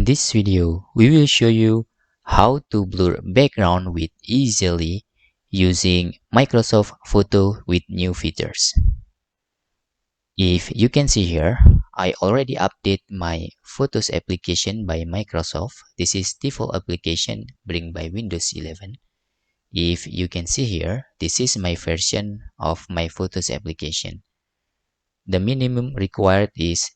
this video, we will show you how to blur background with easily using Microsoft Photo with new features. If you can see here, I already update my Photos application by Microsoft. This is default application bring by Windows 11. If you can see here, this is my version of my Photos application. The minimum required is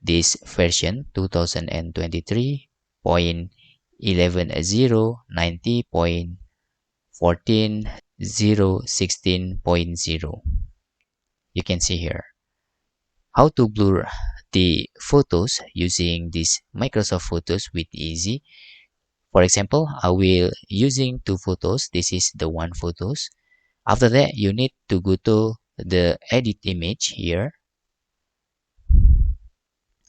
this version 2023.11.090.14.016.0. You can see here how to blur the photos using this Microsoft Photos with easy. For example, I will using two photos. This is the one photos. After that, you need to go to the edit image here.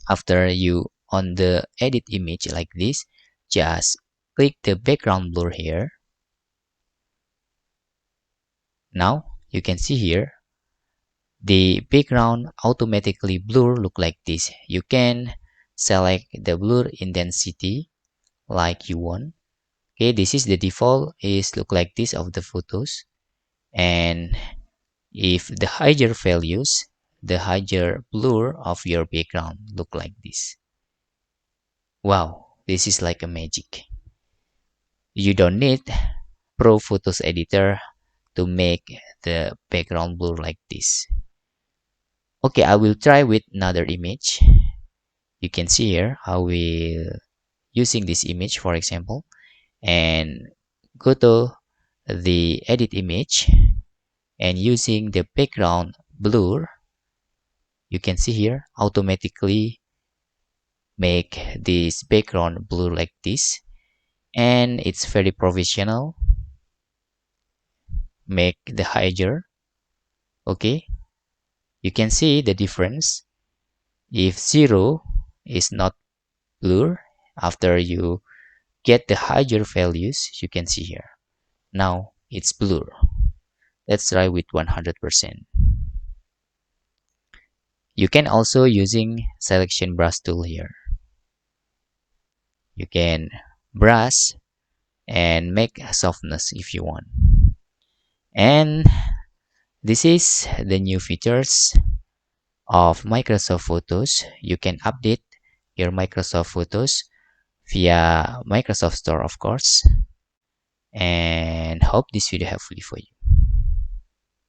After you on the edit image like this, just click the background blur here. Now you can see here the background automatically blur look like this. You can select the blur intensity like you want. Okay, this is the default is look like this of the photos. And if the higher values, the higher blur of your background look like this. Wow, this is like a magic. You don't need Pro Photos Editor to make the background blur like this. Okay, I will try with another image. You can see here I will using this image for example and go to the edit image and using the background blur. You can see here automatically make this background blur like this, and it's very professional. Make the higher. Okay, you can see the difference. If 0 is not blur, after you get the higher values, you can see here now it's blur. Let's try with 100%. You can also using selection brush tool here. You can brush and make softness if you want. And this is the new features of Microsoft Photos. You can update your Microsoft Photos via Microsoft Store, of course. And hope this video helpful for you.